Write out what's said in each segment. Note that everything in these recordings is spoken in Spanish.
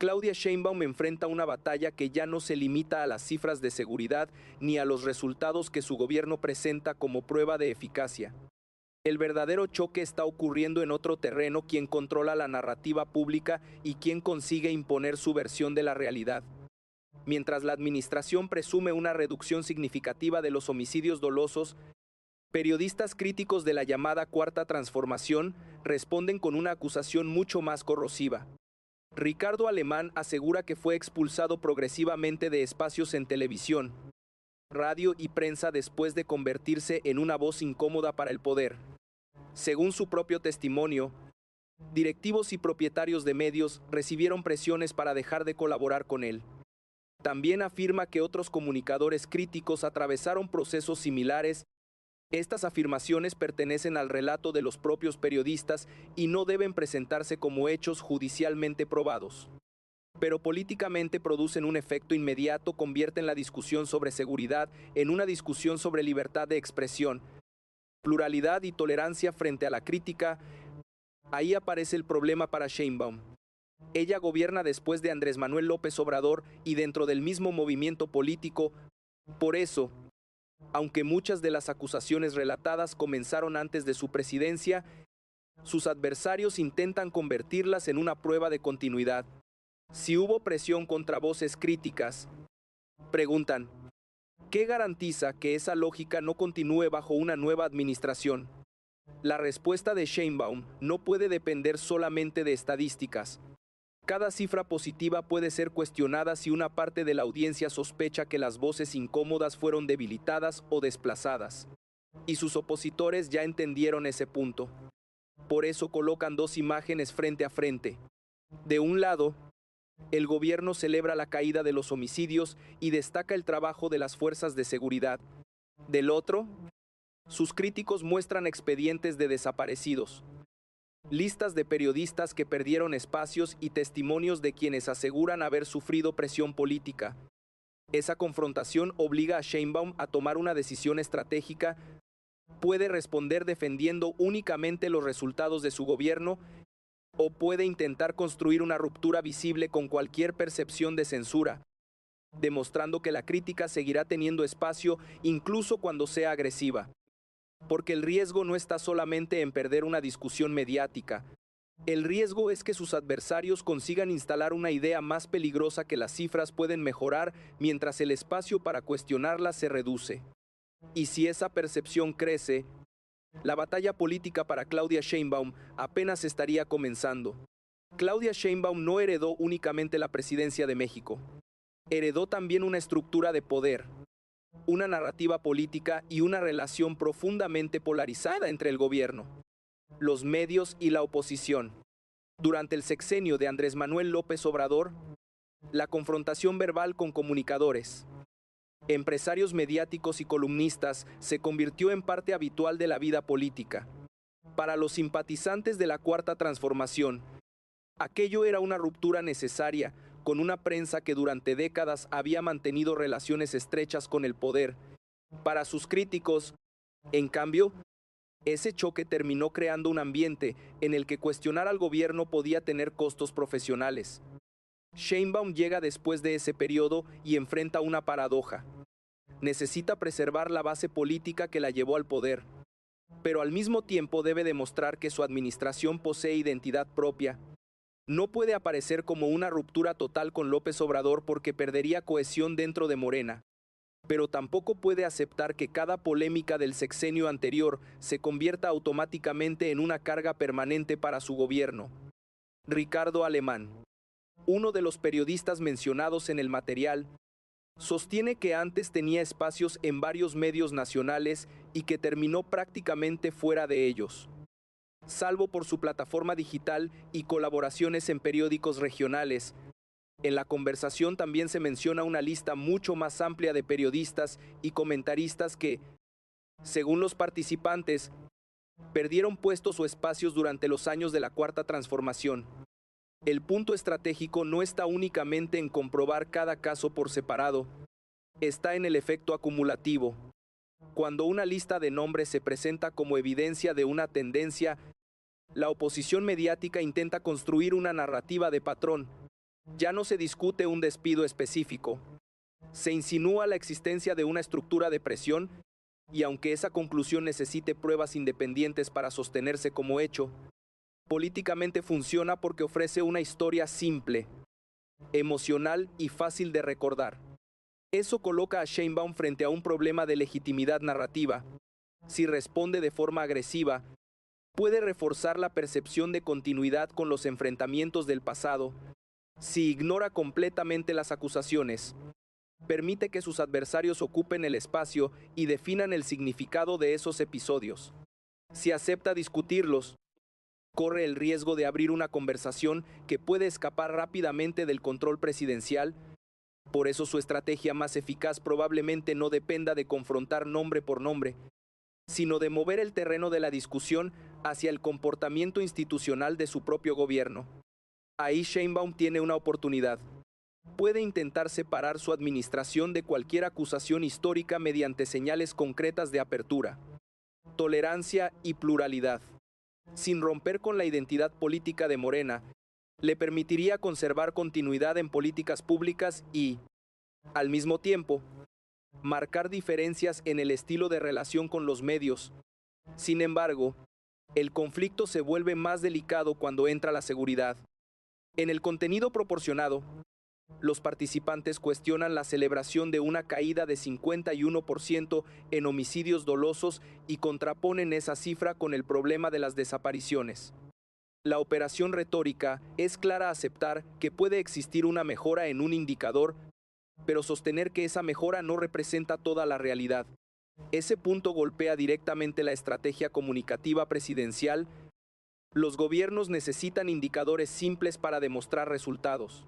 Claudia Sheinbaum enfrenta una batalla que ya no se limita a las cifras de seguridad ni a los resultados que su gobierno presenta como prueba de eficacia. El verdadero choque está ocurriendo en otro terreno: quien controla la narrativa pública y quien consigue imponer su versión de la realidad. Mientras la administración presume una reducción significativa de los homicidios dolosos, periodistas críticos de la llamada Cuarta Transformación responden con una acusación mucho más corrosiva. Ricardo Alemán asegura que fue expulsado progresivamente de espacios en televisión, radio y prensa después de convertirse en una voz incómoda para el poder. Según su propio testimonio, directivos y propietarios de medios recibieron presiones para dejar de colaborar con él. También afirma que otros comunicadores críticos atravesaron procesos similares. Estas afirmaciones pertenecen al relato de los propios periodistas y no deben presentarse como hechos judicialmente probados. Pero políticamente producen un efecto inmediato: convierten la discusión sobre seguridad en una discusión sobre libertad de expresión, pluralidad y tolerancia frente a la crítica. Ahí aparece el problema para Sheinbaum. Ella gobierna después de Andrés Manuel López Obrador y dentro del mismo movimiento político. Por eso, aunque muchas de las acusaciones relatadas comenzaron antes de su presidencia, sus adversarios intentan convertirlas en una prueba de continuidad. Si hubo presión contra voces críticas, preguntan, ¿qué garantiza que esa lógica no continúe bajo una nueva administración? La respuesta de Sheinbaum no puede depender solamente de estadísticas. Cada cifra positiva puede ser cuestionada si una parte de la audiencia sospecha que las voces incómodas fueron debilitadas o desplazadas. Y sus opositores ya entendieron ese punto. Por eso colocan dos imágenes frente a frente. De un lado, el gobierno celebra la caída de los homicidios y destaca el trabajo de las fuerzas de seguridad. Del otro, sus críticos muestran expedientes de desaparecidos, listas de periodistas que perdieron espacios y testimonios de quienes aseguran haber sufrido presión política. Esa confrontación obliga a Sheinbaum a tomar una decisión estratégica. Puede responder defendiendo únicamente los resultados de su gobierno, o puede intentar construir una ruptura visible con cualquier percepción de censura, demostrando que la crítica seguirá teniendo espacio incluso cuando sea agresiva. Porque el riesgo no está solamente en perder una discusión mediática. El riesgo es que sus adversarios consigan instalar una idea más peligrosa: que las cifras pueden mejorar mientras el espacio para cuestionarlas se reduce. Y si esa percepción crece, la batalla política para Claudia Sheinbaum apenas estaría comenzando. Claudia Sheinbaum no heredó únicamente la presidencia de México. Heredó también una estructura de poder, una narrativa política y una relación profundamente polarizada entre el gobierno, los medios y la oposición. Durante el sexenio de Andrés Manuel López Obrador, la confrontación verbal con comunicadores, empresarios mediáticos y columnistas se convirtió en parte habitual de la vida política. Para los simpatizantes de la Cuarta Transformación, aquello era una ruptura necesaria con una prensa que durante décadas había mantenido relaciones estrechas con el poder. Para sus críticos, en cambio, ese choque terminó creando un ambiente en el que cuestionar al gobierno podía tener costos profesionales. Sheinbaum llega después de ese periodo y enfrenta una paradoja. Necesita preservar la base política que la llevó al poder, pero al mismo tiempo debe demostrar que su administración posee identidad propia. No puede aparecer como una ruptura total con López Obrador porque perdería cohesión dentro de Morena, pero tampoco puede aceptar que cada polémica del sexenio anterior se convierta automáticamente en una carga permanente para su gobierno. Ricardo Alemán, uno de los periodistas mencionados en el material, sostiene que antes tenía espacios en varios medios nacionales y que terminó prácticamente fuera de ellos, salvo por su plataforma digital y colaboraciones en periódicos regionales. En la conversación también se menciona una lista mucho más amplia de periodistas y comentaristas que, según los participantes, perdieron puestos o espacios durante los años de la Cuarta Transformación. El punto estratégico no está únicamente en comprobar cada caso por separado, está en el efecto acumulativo. Cuando una lista de nombres se presenta como evidencia de una tendencia, la oposición mediática intenta construir una narrativa de patrón. Ya no se discute un despido específico. Se insinúa la existencia de una estructura de presión y aunque esa conclusión necesite pruebas independientes para sostenerse como hecho, políticamente funciona porque ofrece una historia simple, emocional y fácil de recordar. Eso coloca a Sheinbaum frente a un problema de legitimidad narrativa. Si responde de forma agresiva, puede reforzar la percepción de continuidad con los enfrentamientos del pasado. Si ignora completamente las acusaciones, permite que sus adversarios ocupen el espacio y definan el significado de esos episodios. Si acepta discutirlos, corre el riesgo de abrir una conversación que puede escapar rápidamente del control presidencial. Por eso su estrategia más eficaz probablemente no dependa de confrontar nombre por nombre, sino de mover el terreno de la discusión hacia el comportamiento institucional de su propio gobierno. Ahí Sheinbaum tiene una oportunidad. Puede intentar separar su administración de cualquier acusación histórica mediante señales concretas de apertura, tolerancia y pluralidad. Sin romper con la identidad política de Morena, le permitiría conservar continuidad en políticas públicas y, al mismo tiempo, marcar diferencias en el estilo de relación con los medios. Sin embargo, el conflicto se vuelve más delicado cuando entra la seguridad. En el contenido proporcionado, los participantes cuestionan la celebración de una caída de 51% en homicidios dolosos y contraponen esa cifra con el problema de las desapariciones. La operación retórica es clara aceptar que puede existir una mejora en un indicador, pero sostener que esa mejora no representa toda la realidad. Ese punto golpea directamente la estrategia comunicativa presidencial. Los gobiernos necesitan indicadores simples para demostrar resultados.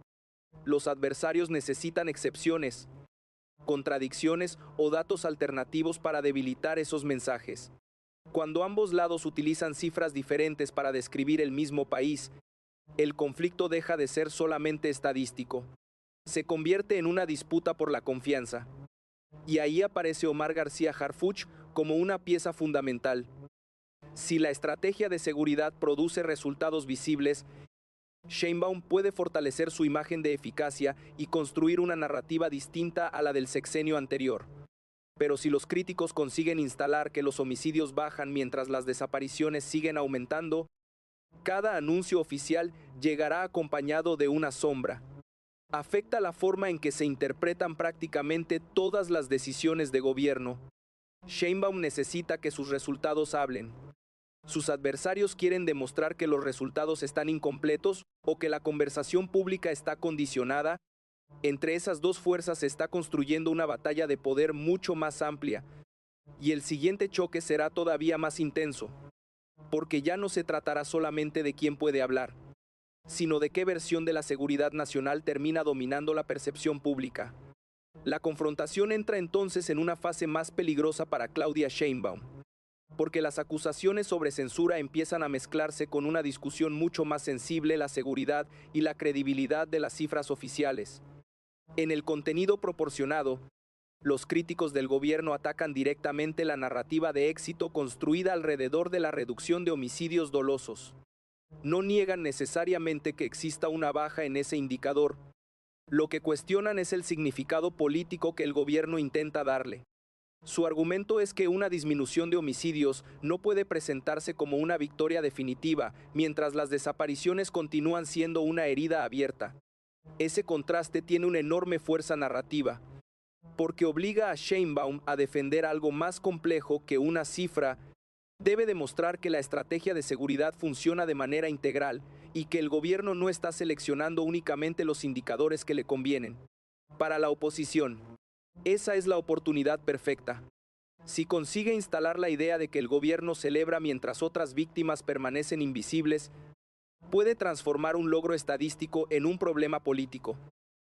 Los adversarios necesitan excepciones, contradicciones o datos alternativos para debilitar esos mensajes. Cuando ambos lados utilizan cifras diferentes para describir el mismo país, el conflicto deja de ser solamente estadístico. Se convierte en una disputa por la confianza. Y ahí aparece Omar García Harfuch como una pieza fundamental. Si la estrategia de seguridad produce resultados visibles, Sheinbaum puede fortalecer su imagen de eficacia y construir una narrativa distinta a la del sexenio anterior. Pero si los críticos consiguen instalar que los homicidios bajan mientras las desapariciones siguen aumentando, cada anuncio oficial llegará acompañado de una sombra. Afecta la forma en que se interpretan prácticamente todas las decisiones de gobierno. Sheinbaum necesita que sus resultados hablen. Sus adversarios quieren demostrar que los resultados están incompletos o que la conversación pública está condicionada. Entre esas dos fuerzas se está construyendo una batalla de poder mucho más amplia. Y el siguiente choque será todavía más intenso, porque ya no se tratará solamente de quién puede hablar, sino de qué versión de la seguridad nacional termina dominando la percepción pública. La confrontación entra entonces en una fase más peligrosa para Claudia Sheinbaum, porque las acusaciones sobre censura empiezan a mezclarse con una discusión mucho más sensible, la seguridad y la credibilidad de las cifras oficiales. En el contenido proporcionado, los críticos del gobierno atacan directamente la narrativa de éxito construida alrededor de la reducción de homicidios dolosos. No niegan necesariamente que exista una baja en ese indicador. Lo que cuestionan es el significado político que el gobierno intenta darle. Su argumento es que una disminución de homicidios no puede presentarse como una victoria definitiva, mientras las desapariciones continúan siendo una herida abierta. Ese contraste tiene una enorme fuerza narrativa, porque obliga a Sheinbaum a defender algo más complejo que una cifra. Debe demostrar que la estrategia de seguridad funciona de manera integral y que el gobierno no está seleccionando únicamente los indicadores que le convienen. Para la oposición, esa es la oportunidad perfecta. Si consigue instalar la idea de que el gobierno celebra mientras otras víctimas permanecen invisibles, puede transformar un logro estadístico en un problema político.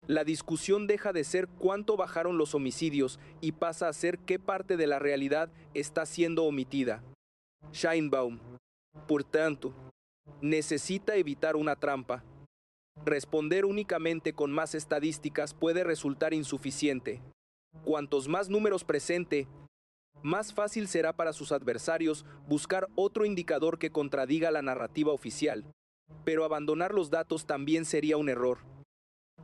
La discusión deja de ser cuánto bajaron los homicidios y pasa a ser qué parte de la realidad está siendo omitida. Sheinbaum, por tanto, necesita evitar una trampa. Responder únicamente con más estadísticas puede resultar insuficiente. Cuantos más números presente, más fácil será para sus adversarios buscar otro indicador que contradiga la narrativa oficial. Pero abandonar los datos también sería un error.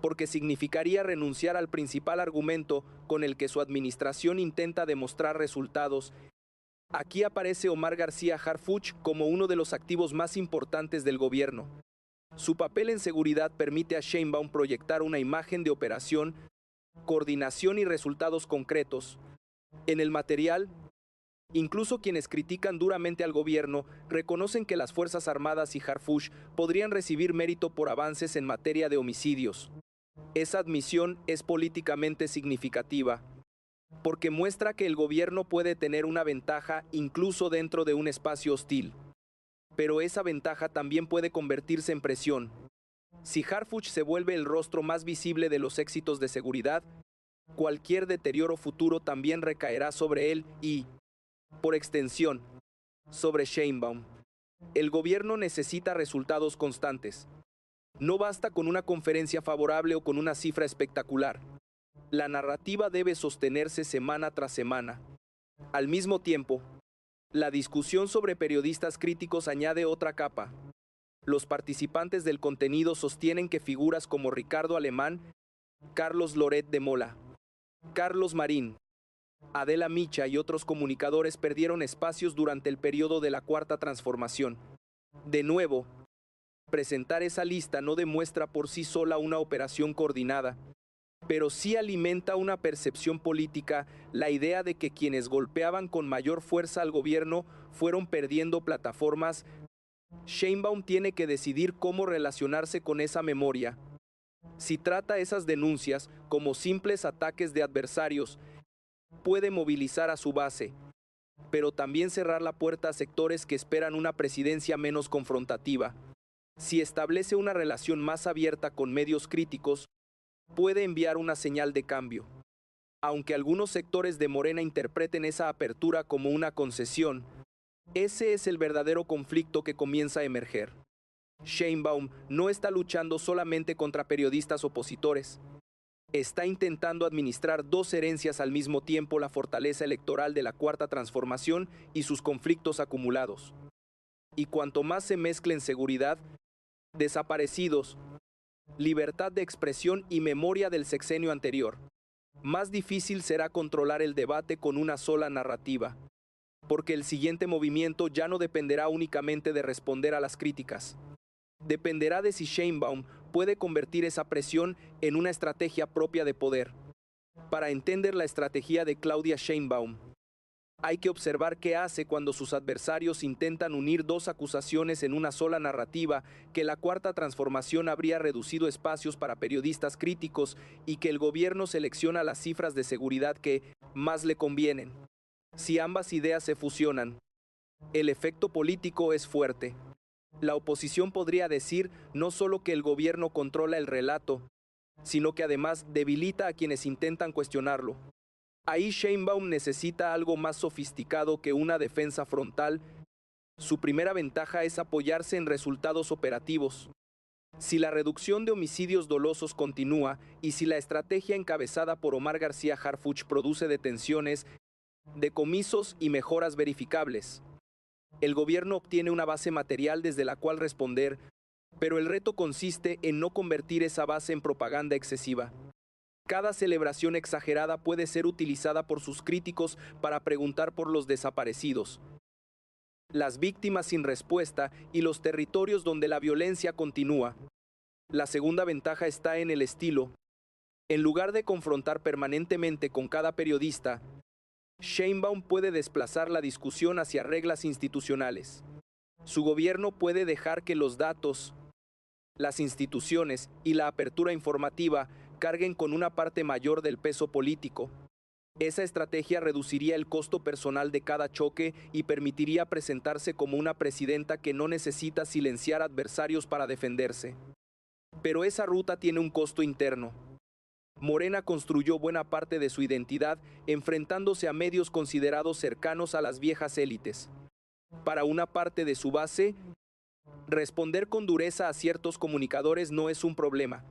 porque significaría renunciar al principal argumento con el que su administración intenta demostrar resultados. Aquí aparece Omar García Harfuch como uno de los activos más importantes del gobierno. Su papel en seguridad permite a Sheinbaum proyectar una imagen de operación, coordinación y resultados concretos. En el material, incluso quienes critican duramente al gobierno reconocen que las Fuerzas Armadas y Harfuch podrían recibir mérito por avances en materia de homicidios. Esa admisión es políticamente significativa, porque muestra que el gobierno puede tener una ventaja incluso dentro de un espacio hostil. Pero esa ventaja también puede convertirse en presión. Si Harfuch se vuelve el rostro más visible de los éxitos de seguridad, cualquier deterioro futuro también recaerá sobre él y, por extensión, sobre Sheinbaum. El gobierno necesita resultados constantes. No basta con una conferencia favorable o con una cifra espectacular. La narrativa debe sostenerse semana tras semana. Al mismo tiempo, la discusión sobre periodistas críticos añade otra capa. Los participantes del contenido sostienen que figuras como Ricardo Alemán, Carlos Loret de Mola, Carlos Marín, Adela Micha y otros comunicadores perdieron espacios durante el periodo de la Cuarta Transformación. De nuevo, presentar esa lista no demuestra por sí sola una operación coordinada, pero sí alimenta una percepción política, la idea de que quienes golpeaban con mayor fuerza al gobierno fueron perdiendo plataformas. Sheinbaum tiene que decidir cómo relacionarse con esa memoria. Si trata esas denuncias como simples ataques de adversarios, puede movilizar a su base, pero también cerrar la puerta a sectores que esperan una presidencia menos confrontativa. Si establece una relación más abierta con medios críticos, puede enviar una señal de cambio. Aunque algunos sectores de Morena interpreten esa apertura como una concesión, ese es el verdadero conflicto que comienza a emerger. Sheinbaum no está luchando solamente contra periodistas opositores. Está intentando administrar dos herencias al mismo tiempo: la fortaleza electoral de la Cuarta Transformación y sus conflictos acumulados. Y cuanto más se mezclen seguridad, desaparecidos, libertad de expresión y memoria del sexenio anterior, más difícil será controlar el debate con una sola narrativa, porque el siguiente movimiento ya no dependerá únicamente de responder a las críticas. Dependerá de si Sheinbaum puede convertir esa presión en una estrategia propia de poder. Para entender la estrategia de Claudia Sheinbaum, hay que observar qué hace cuando sus adversarios intentan unir dos acusaciones en una sola narrativa: que la Cuarta Transformación habría reducido espacios para periodistas críticos y que el gobierno selecciona las cifras de seguridad que más le convienen. Si ambas ideas se fusionan, el efecto político es fuerte. La oposición podría decir no solo que el gobierno controla el relato, sino que además debilita a quienes intentan cuestionarlo. Ahí Sheinbaum necesita algo más sofisticado que una defensa frontal. Su primera ventaja es apoyarse en resultados operativos. Si la reducción de homicidios dolosos continúa y si la estrategia encabezada por Omar García Harfuch produce detenciones, decomisos y mejoras verificables, el gobierno obtiene una base material desde la cual responder, pero el reto consiste en no convertir esa base en propaganda excesiva. Cada celebración exagerada puede ser utilizada por sus críticos para preguntar por los desaparecidos, las víctimas sin respuesta y los territorios donde la violencia continúa. La segunda ventaja está en el estilo. En lugar de confrontar permanentemente con cada periodista, Sheinbaum puede desplazar la discusión hacia reglas institucionales. Su gobierno puede dejar que los datos, las instituciones y la apertura informativa carguen con una parte mayor del peso político. Esa estrategia reduciría el costo personal de cada choque y permitiría presentarse como una presidenta que no necesita silenciar adversarios para defenderse. Pero esa ruta tiene un costo interno. Morena construyó buena parte de su identidad enfrentándose a medios considerados cercanos a las viejas élites. Para una parte de su base, responder con dureza a ciertos comunicadores no es un problema,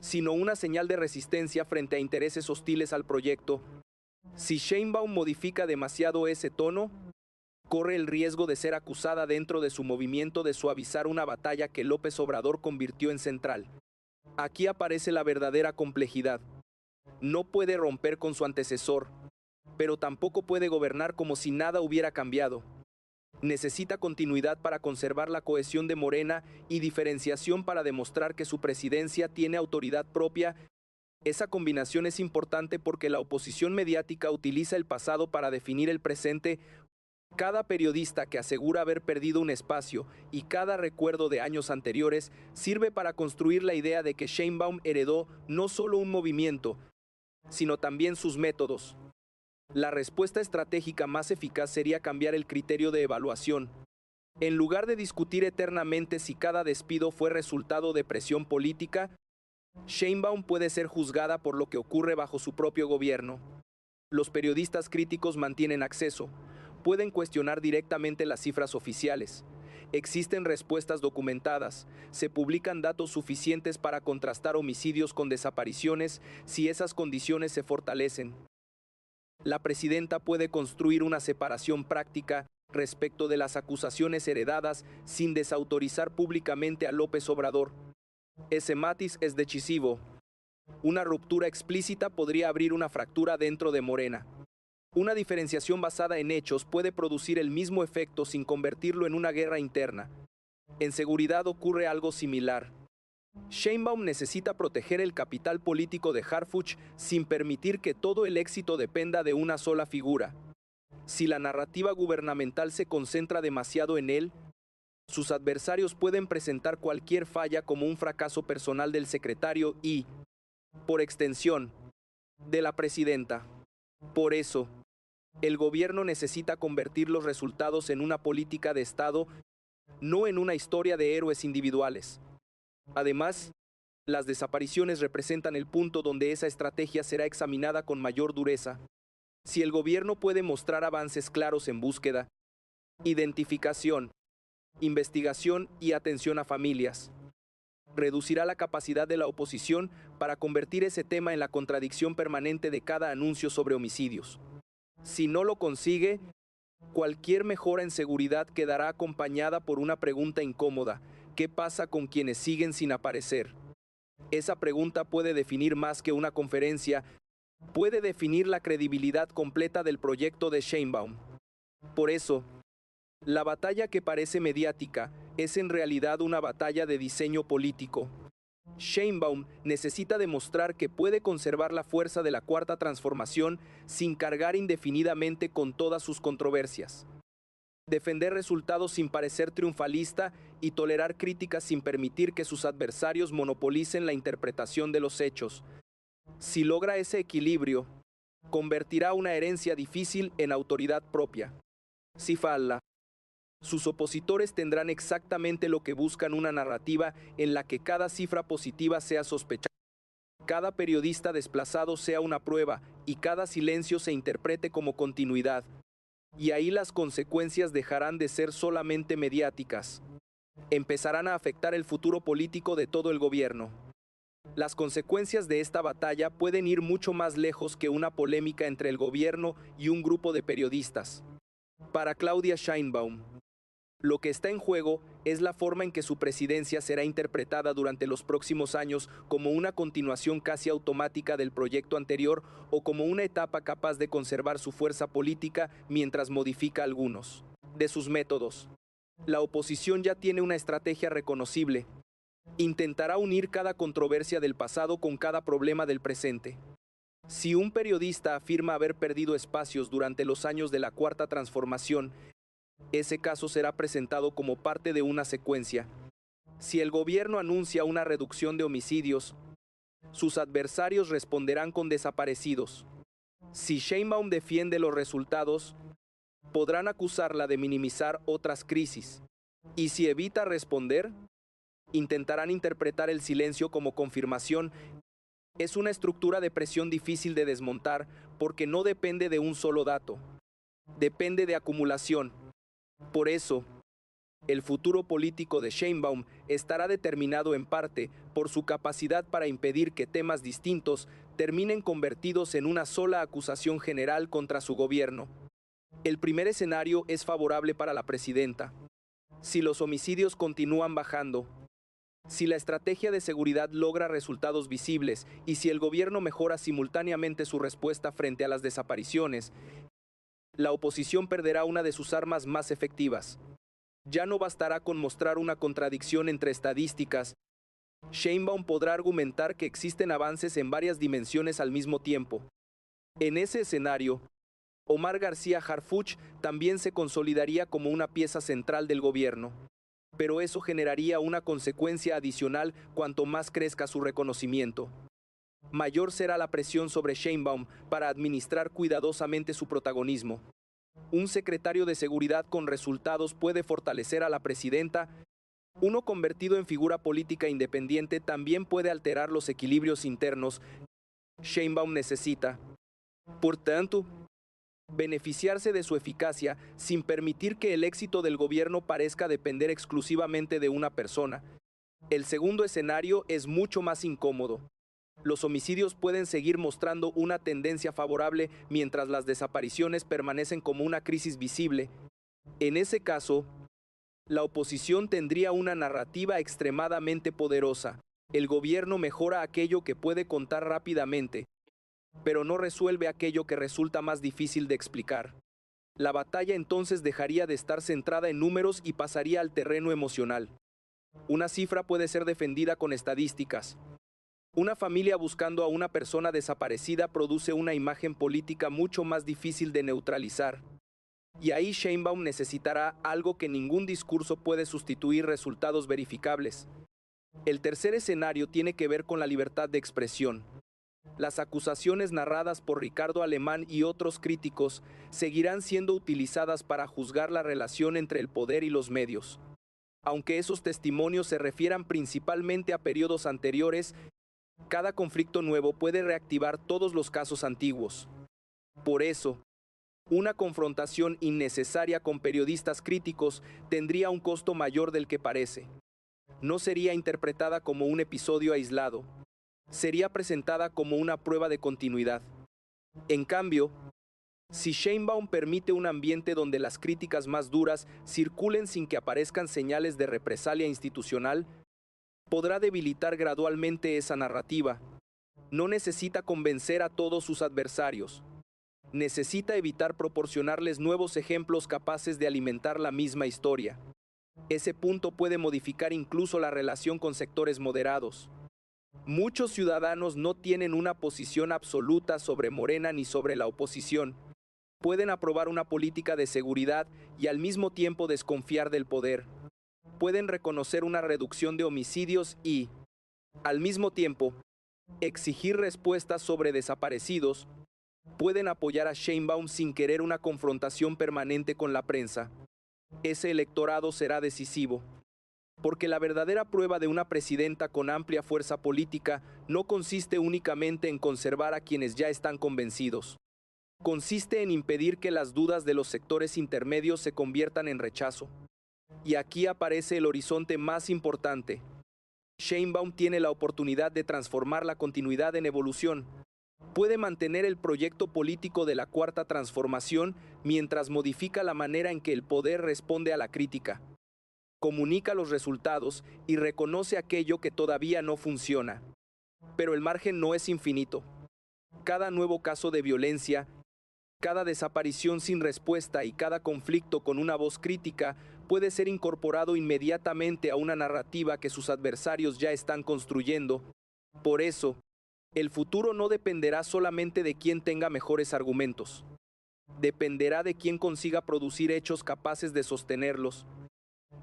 sino una señal de resistencia frente a intereses hostiles al proyecto. Si Sheinbaum modifica demasiado ese tono, corre el riesgo de ser acusada dentro de su movimiento de suavizar una batalla que López Obrador convirtió en central. Aquí aparece la verdadera complejidad. No puede romper con su antecesor, pero tampoco puede gobernar como si nada hubiera cambiado. Necesita continuidad para conservar la cohesión de Morena y diferenciación para demostrar que su presidencia tiene autoridad propia. Esa combinación es importante porque la oposición mediática utiliza el pasado para definir el presente. Cada periodista que asegura haber perdido un espacio y cada recuerdo de años anteriores sirve para construir la idea de que Sheinbaum heredó no solo un movimiento, sino también sus métodos. La respuesta estratégica más eficaz sería cambiar el criterio de evaluación. En lugar de discutir eternamente si cada despido fue resultado de presión política, Sheinbaum puede ser juzgada por lo que ocurre bajo su propio gobierno. Los periodistas críticos mantienen acceso, pueden cuestionar directamente las cifras oficiales. Existen respuestas documentadas, se publican datos suficientes para contrastar homicidios con desapariciones si esas condiciones se fortalecen. La presidenta puede construir una separación práctica respecto de las acusaciones heredadas sin desautorizar públicamente a López Obrador. Ese matiz es decisivo. Una ruptura explícita podría abrir una fractura dentro de Morena. Una diferenciación basada en hechos puede producir el mismo efecto sin convertirlo en una guerra interna. En seguridad ocurre algo similar. Sheinbaum necesita proteger el capital político de Harfuch sin permitir que todo el éxito dependa de una sola figura. Si la narrativa gubernamental se concentra demasiado en él, sus adversarios pueden presentar cualquier falla como un fracaso personal del secretario y, por extensión, de la presidenta. Por eso, el gobierno necesita convertir los resultados en una política de Estado, no en una historia de héroes individuales. Además, las desapariciones representan el punto donde esa estrategia será examinada con mayor dureza. Si el gobierno puede mostrar avances claros en búsqueda, identificación, investigación y atención a familias, reducirá la capacidad de la oposición para convertir ese tema en la contradicción permanente de cada anuncio sobre homicidios. Si no lo consigue, cualquier mejora en seguridad quedará acompañada por una pregunta incómoda: ¿qué pasa con quienes siguen sin aparecer? Esa pregunta puede definir más que una conferencia, puede definir la credibilidad completa del proyecto de Sheinbaum. Por eso, la batalla que parece mediática es en realidad una batalla de diseño político. Sheinbaum necesita demostrar que puede conservar la fuerza de la Cuarta Transformación sin cargar indefinidamente con todas sus controversias. Defender resultados sin parecer triunfalista y tolerar críticas sin permitir que sus adversarios monopolicen la interpretación de los hechos. Si logra ese equilibrio, convertirá una herencia difícil en autoridad propia. Si falla, sus opositores tendrán exactamente lo que buscan: una narrativa en la que cada cifra positiva sea sospechada, cada periodista desplazado sea una prueba y cada silencio se interprete como continuidad. Y ahí las consecuencias dejarán de ser solamente mediáticas. Empezarán a afectar el futuro político de todo el gobierno. Las consecuencias de esta batalla pueden ir mucho más lejos que una polémica entre el gobierno y un grupo de periodistas. Para Claudia Sheinbaum, lo que está en juego es la forma en que su presidencia será interpretada durante los próximos años, como una continuación casi automática del proyecto anterior o como una etapa capaz de conservar su fuerza política mientras modifica algunos de sus métodos. La oposición ya tiene una estrategia reconocible. Intentará unir cada controversia del pasado con cada problema del presente. Si un periodista afirma haber perdido espacios durante los años de la Cuarta Transformación, ese caso será presentado como parte de una secuencia. Si el gobierno anuncia una reducción de homicidios, sus adversarios responderán con desaparecidos. Si Sheinbaum defiende los resultados, podrán acusarla de minimizar otras crisis. Y si evita responder, intentarán interpretar el silencio como confirmación. Es una estructura de presión difícil de desmontar porque no depende de un solo dato. Depende de acumulación. Por eso, el futuro político de Sheinbaum estará determinado en parte por su capacidad para impedir que temas distintos terminen convertidos en una sola acusación general contra su gobierno. El primer escenario es favorable para la presidenta. Si los homicidios continúan bajando, Si la estrategia de seguridad logra resultados visibles y si el gobierno mejora simultáneamente su respuesta frente a las desapariciones, la oposición perderá una de sus armas más efectivas. Ya no bastará con mostrar una contradicción entre estadísticas. Sheinbaum podrá argumentar que existen avances en varias dimensiones al mismo tiempo. En ese escenario, Omar García Harfuch también se consolidaría como una pieza central del gobierno. Pero eso generaría una consecuencia adicional cuanto más crezca su reconocimiento. Mayor será la presión sobre Sheinbaum para administrar cuidadosamente su protagonismo. Un secretario de seguridad con resultados puede fortalecer a la presidenta. Uno convertido en figura política independiente también puede alterar los equilibrios internos. Sheinbaum necesita, por tanto, beneficiarse de su eficacia sin permitir que el éxito del gobierno parezca depender exclusivamente de una persona. El segundo escenario es mucho más incómodo. Los homicidios pueden seguir mostrando una tendencia favorable mientras las desapariciones permanecen como una crisis visible. En ese caso, la oposición tendría una narrativa extremadamente poderosa. El gobierno mejora aquello que puede contar rápidamente, pero no resuelve aquello que resulta más difícil de explicar. La batalla entonces dejaría de estar centrada en números y pasaría al terreno emocional. Una cifra puede ser defendida con estadísticas. Una familia buscando a una persona desaparecida produce una imagen política mucho más difícil de neutralizar. Y ahí Sheinbaum necesitará algo que ningún discurso puede sustituir: resultados verificables. El tercer escenario tiene que ver con la libertad de expresión. Las acusaciones narradas por Ricardo Alemán y otros críticos seguirán siendo utilizadas para juzgar la relación entre el poder y los medios. Aunque esos testimonios se refieran principalmente a periodos anteriores, cada conflicto nuevo puede reactivar todos los casos antiguos. Por eso, una confrontación innecesaria con periodistas críticos tendría un costo mayor del que parece. No sería interpretada como un episodio aislado, sería presentada como una prueba de continuidad. En cambio, si Sheinbaum permite un ambiente donde las críticas más duras circulen sin que aparezcan señales de represalia institucional, podrá debilitar gradualmente esa narrativa. No necesita convencer a todos sus adversarios. Necesita evitar proporcionarles nuevos ejemplos capaces de alimentar la misma historia. Ese punto puede modificar incluso la relación con sectores moderados. Muchos ciudadanos no tienen una posición absoluta sobre Morena ni sobre la oposición. Pueden aprobar una política de seguridad y al mismo tiempo desconfiar del poder. Pueden reconocer una reducción de homicidios y, al mismo tiempo, exigir respuestas sobre desaparecidos. Pueden apoyar a Sheinbaum sin querer una confrontación permanente con la prensa. Ese electorado será decisivo, porque la verdadera prueba de una presidenta con amplia fuerza política no consiste únicamente en conservar a quienes ya están convencidos. Consiste en impedir que las dudas de los sectores intermedios se conviertan en rechazo. Y aquí aparece el horizonte más importante. Sheinbaum tiene la oportunidad de transformar la continuidad en evolución. Puede mantener el proyecto político de la Cuarta Transformación mientras modifica la manera en que el poder responde a la crítica. Comunica los resultados y reconoce aquello que todavía no funciona. Pero el margen no es infinito. Cada nuevo caso de violencia, cada desaparición sin respuesta y cada conflicto con una voz crítica puede ser incorporado inmediatamente a una narrativa que sus adversarios ya están construyendo. Por eso, el futuro no dependerá solamente de quién tenga mejores argumentos. Dependerá de quién consiga producir hechos capaces de sostenerlos.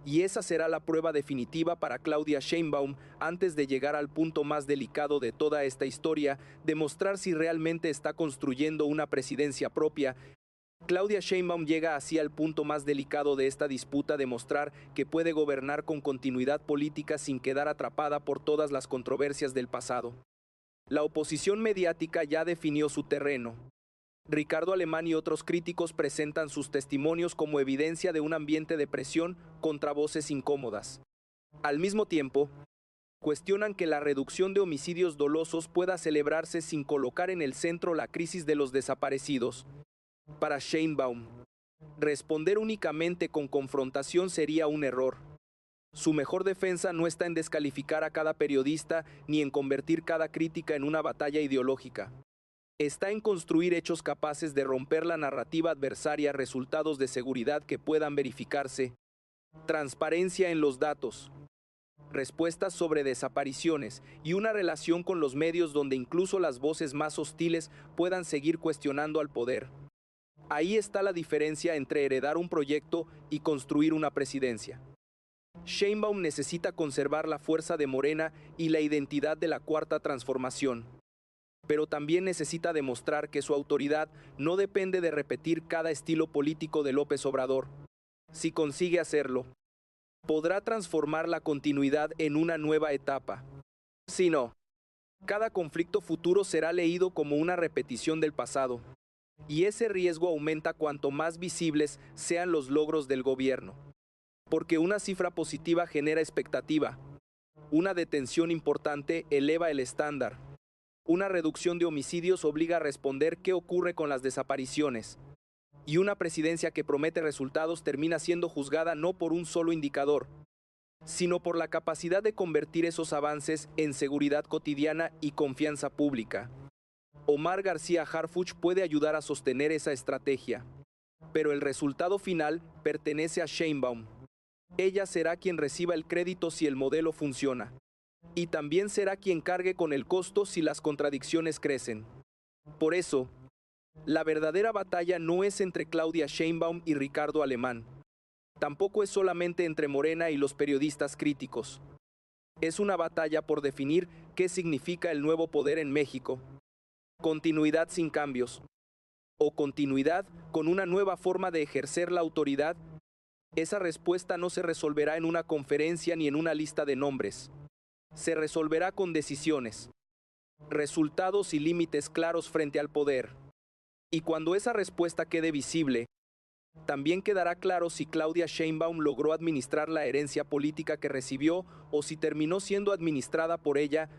Y esa será la prueba definitiva para Claudia Sheinbaum antes de llegar al punto más delicado de toda esta historia, demostrar si realmente está construyendo una presidencia propia. Claudia Sheinbaum llega así al punto más delicado de esta disputa, demostrar que puede gobernar con continuidad política sin quedar atrapada por todas las controversias del pasado. La oposición mediática ya definió su terreno. Ricardo Alemán y otros críticos presentan sus testimonios como evidencia de un ambiente de presión contra voces incómodas. Al mismo tiempo, cuestionan que la reducción de homicidios dolosos pueda celebrarse sin colocar en el centro la crisis de los desaparecidos. Para Sheinbaum, responder únicamente con confrontación sería un error. Su mejor defensa no está en descalificar a cada periodista ni en convertir cada crítica en una batalla ideológica. Está en construir hechos capaces de romper la narrativa adversaria, resultados de seguridad que puedan verificarse, transparencia en los datos, respuestas sobre desapariciones y una relación con los medios donde incluso las voces más hostiles puedan seguir cuestionando al poder. Ahí está la diferencia entre heredar un proyecto y construir una presidencia. Sheinbaum necesita conservar la fuerza de Morena y la identidad de la Cuarta Transformación, pero también necesita demostrar que su autoridad no depende de repetir cada estilo político de López Obrador. Si consigue hacerlo, podrá transformar la continuidad en una nueva etapa. Si no, cada conflicto futuro será leído como una repetición del pasado, y ese riesgo aumenta cuanto más visibles sean los logros del gobierno. Porque una cifra positiva genera expectativa, una detención importante eleva el estándar, una reducción de homicidios obliga a responder qué ocurre con las desapariciones, y una presidencia que promete resultados termina siendo juzgada no por un solo indicador, sino por la capacidad de convertir esos avances en seguridad cotidiana y confianza pública. Omar García Harfuch puede ayudar a sostener esa estrategia, pero el resultado final pertenece a Sheinbaum. Ella será quien reciba el crédito si el modelo funciona, y también será quien cargue con el costo si las contradicciones crecen. Por eso, la verdadera batalla no es entre Claudia Sheinbaum y Ricardo Alemán. Tampoco es solamente entre Morena y los periodistas críticos. Es una batalla por definir qué significa el nuevo poder en México. Continuidad sin cambios. O continuidad con una nueva forma de ejercer la autoridad. Esa respuesta no se resolverá en una conferencia ni en una lista de nombres. Se resolverá con decisiones, resultados y límites claros frente al poder. Y cuando esa respuesta quede visible, también quedará claro si Claudia Sheinbaum logró administrar la herencia política que recibió o si terminó siendo administrada por ella